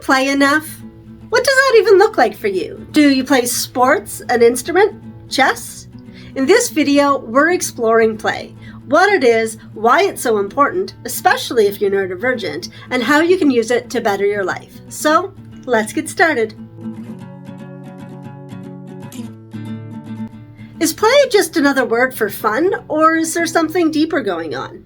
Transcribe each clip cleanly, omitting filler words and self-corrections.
play enough? What does that even look like for you? Do you play sports, an instrument, chess? In this video, we're exploring play, what it is, why it's so important, especially if you're neurodivergent, and how you can use it to better your life. So, let's get started. Is play just another word for fun, or is there something deeper going on?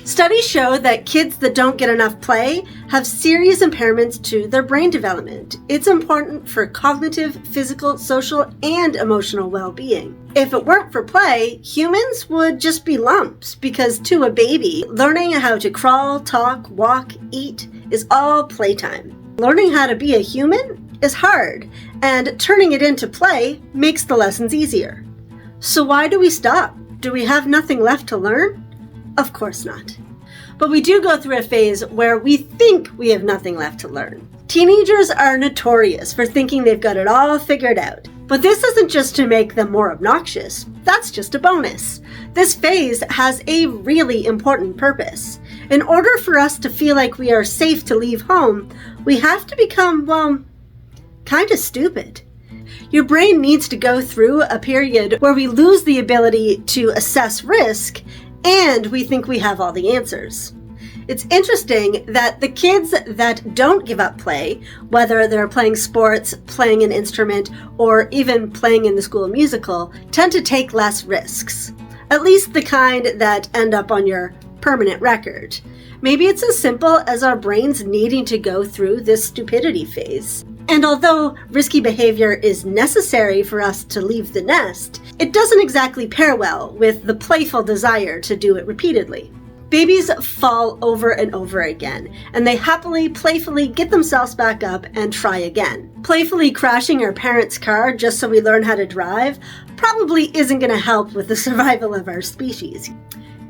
Studies show that kids that don't get enough play have serious impairments to their brain development. It's important for cognitive, physical, social, and emotional well-being. If it weren't for play, humans would just be lumps, because to a baby, learning how to crawl, talk, walk, eat is all playtime. Learning how to be a human is hard, and turning it into play makes the lessons easier. So why do we stop? Do we have nothing left to learn? Of course not. But we do go through a phase where we think we have nothing left to learn. Teenagers are notorious for thinking they've got it all figured out. But this isn't just to make them more obnoxious. That's just a bonus. This phase has a really important purpose. In order for us to feel like we are safe to leave home, we have to become, kind of stupid. Your brain needs to go through a period where we lose the ability to assess risk and we think we have all the answers. It's interesting that the kids that don't give up play, whether they're playing sports, playing an instrument, or even playing in the school musical, tend to take less risks. At least the kind that end up on your permanent record. Maybe it's as simple as our brains needing to go through this stupidity phase. And although risky behavior is necessary for us to leave the nest, it doesn't exactly pair well with the playful desire to do it repeatedly. Babies fall over and over again, and they happily, playfully get themselves back up and try again. Playfully crashing our parents' car just so we learn how to drive probably isn't going to help with the survival of our species.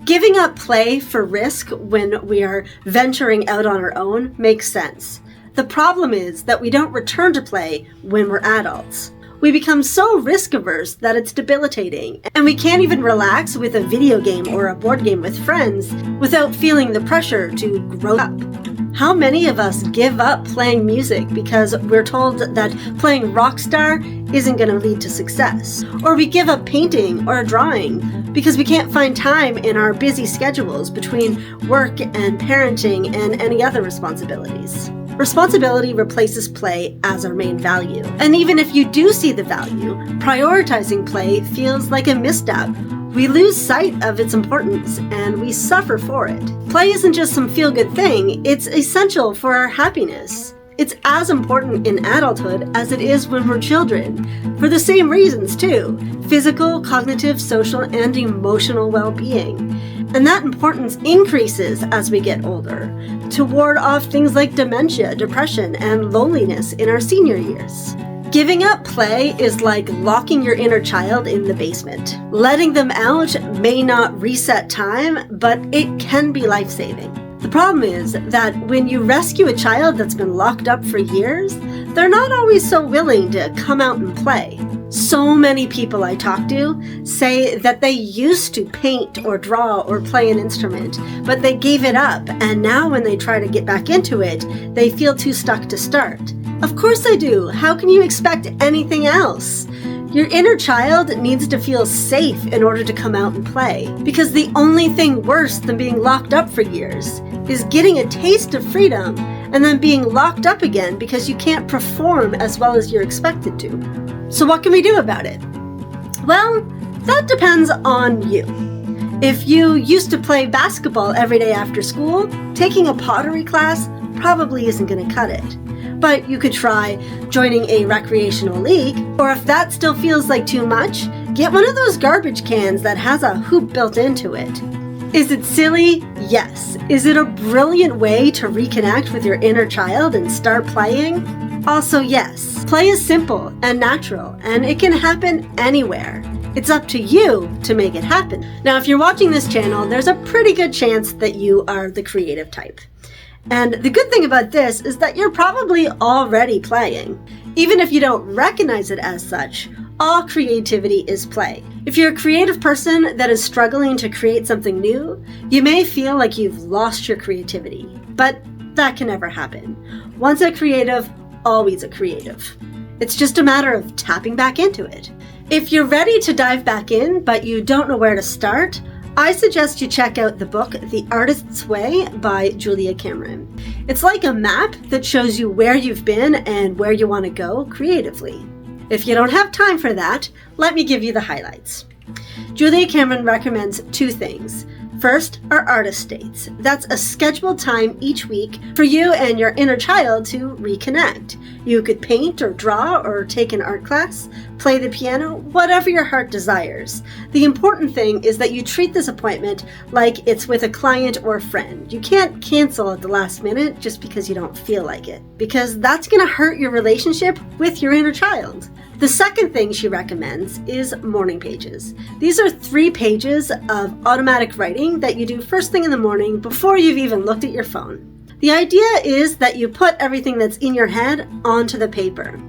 Giving up play for risk when we are venturing out on our own makes sense. The problem is that we don't return to play when we're adults. We become so risk-averse that it's debilitating, and we can't even relax with a video game or a board game with friends without feeling the pressure to grow up. How many of us give up playing music because we're told that playing rock star isn't going to lead to success? Or we give up painting or drawing because we can't find time in our busy schedules between work and parenting and any other responsibilities. Responsibility replaces play as our main value. And even if you do see the value, prioritizing play feels like a misstep. We lose sight of its importance and we suffer for it. Play isn't just some feel-good thing, it's essential for our happiness. It's as important in adulthood as it is when we're children, for the same reasons too: physical, cognitive, social, and emotional well-being. And that importance increases as we get older, to ward off things like dementia, depression, and loneliness in our senior years. Giving up play is like locking your inner child in the basement. Letting them out may not reset time, but it can be life-saving. The problem is that when you rescue a child that's been locked up for years, they're not always so willing to come out and play. So many people I talk to say that they used to paint or draw or play an instrument, but they gave it up, and now when they try to get back into it, they feel too stuck to start. Of course they do. How can you expect anything else? Your inner child needs to feel safe in order to come out and play, because the only thing worse than being locked up for years is getting a taste of freedom and then being locked up again because you can't perform as well as you're expected to. So what can we do about it? Well, that depends on you. If you used to play basketball every day after school, taking a pottery class probably isn't going to cut it. But you could try joining a recreational league, or if that still feels like too much, get one of those garbage cans that has a hoop built into it. Is it silly? Yes. Is it a brilliant way to reconnect with your inner child and start playing? Also, yes. Play is simple and natural, and it can happen anywhere. It's up to you to make it happen. Now, if you're watching this channel, there's a pretty good chance that you are the creative type. And the good thing about this is that you're probably already playing. Even if you don't recognize it as such, all creativity is play. If you're a creative person that is struggling to create something new, you may feel like you've lost your creativity, but that can never happen. Once a creative, always a creative. It's just a matter of tapping back into it. If you're ready to dive back in, but you don't know where to start, I suggest you check out the book, The Artist's Way by Julia Cameron. It's like a map that shows you where you've been and where you want to go creatively. If you don't have time for that, let me give you the highlights. Julia Cameron recommends 2 things. First are artist dates. That's a scheduled time each week for you and your inner child to reconnect. You could paint or draw or take an art class, play the piano, whatever your heart desires. The important thing is that you treat this appointment like it's with a client or a friend. You can't cancel at the last minute just because you don't feel like it, because that's going to hurt your relationship with your inner child. The second thing she recommends is morning pages. These are 3 pages of automatic writing that you do first thing in the morning before you've even looked at your phone. The idea is that you put everything that's in your head onto the paper.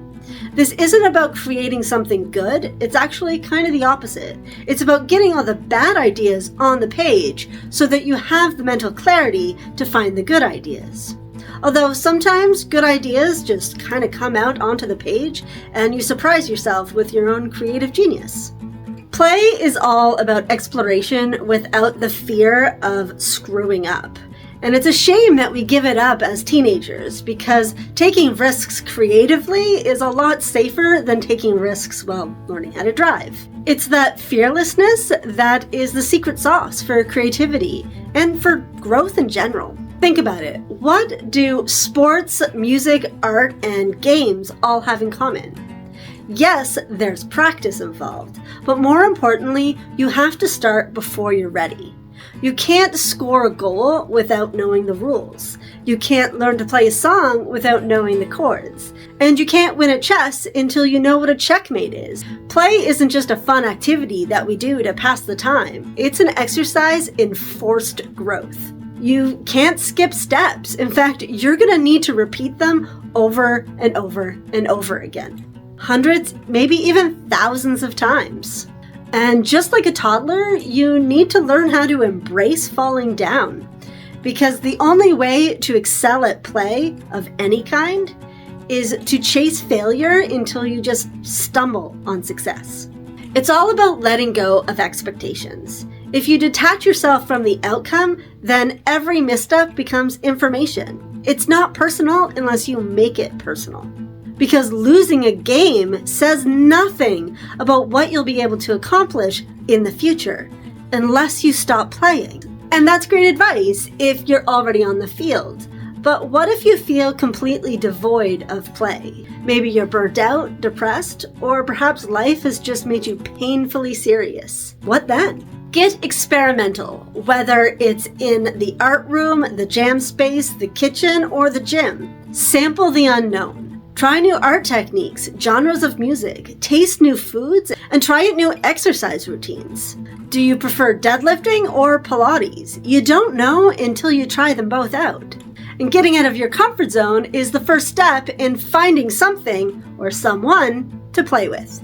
This isn't about creating something good, it's actually kind of the opposite. It's about getting all the bad ideas on the page so that you have the mental clarity to find the good ideas. Although sometimes good ideas just kind of come out onto the page and you surprise yourself with your own creative genius. Play is all about exploration without the fear of screwing up. And it's a shame that we give it up as teenagers because taking risks creatively is a lot safer than taking risks while learning how to drive. It's that fearlessness that is the secret sauce for creativity and for growth in general. Think about it. What do sports, music, art, and games all have in common? Yes, there's practice involved, but more importantly, you have to start before you're ready. You can't score a goal without knowing the rules. You can't learn to play a song without knowing the chords. And you can't win at chess until you know what a checkmate is. Play isn't just a fun activity that we do to pass the time. It's an exercise in forced growth. You can't skip steps. In fact, you're going to need to repeat them over and over and over again. Hundreds, maybe even thousands of times. And just like a toddler, you need to learn how to embrace falling down. Because the only way to excel at play of any kind is to chase failure until you just stumble on success. It's all about letting go of expectations. If you detach yourself from the outcome, then every misstep becomes information. It's not personal unless you make it personal. Because losing a game says nothing about what you'll be able to accomplish in the future, unless you stop playing. And that's great advice if you're already on the field. But what if you feel completely devoid of play? Maybe you're burnt out, depressed, or perhaps life has just made you painfully serious. What then? Get experimental, whether it's in the art room, the jam space, the kitchen, or the gym. Sample the unknown. Try new art techniques, genres of music, taste new foods, and try out new exercise routines. Do you prefer deadlifting or Pilates? You don't know until you try them both out. And getting out of your comfort zone is the first step in finding something or someone to play with.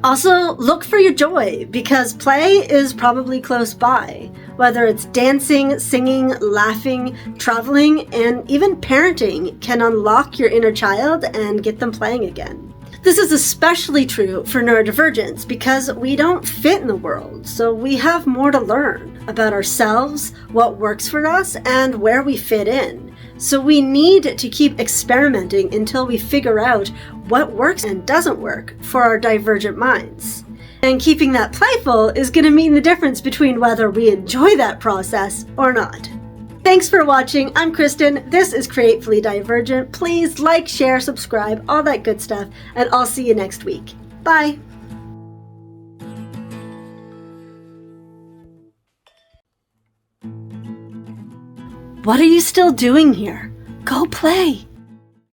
Also, look for your joy, because play is probably close by. Whether it's dancing, singing, laughing, traveling, and even parenting can unlock your inner child and get them playing again. This is especially true for neurodivergents because we don't fit in the world, so we have more to learn about ourselves, what works for us, and where we fit in. So we need to keep experimenting until we figure out what works and doesn't work for our divergent minds. And keeping that playful is going to mean the difference between whether we enjoy that process or not. Thanks for watching. I'm Kristen. This is Creatively Divergent. Please like, share, subscribe, all that good stuff, and I'll see you next week. Bye. What are you still doing here? Go play.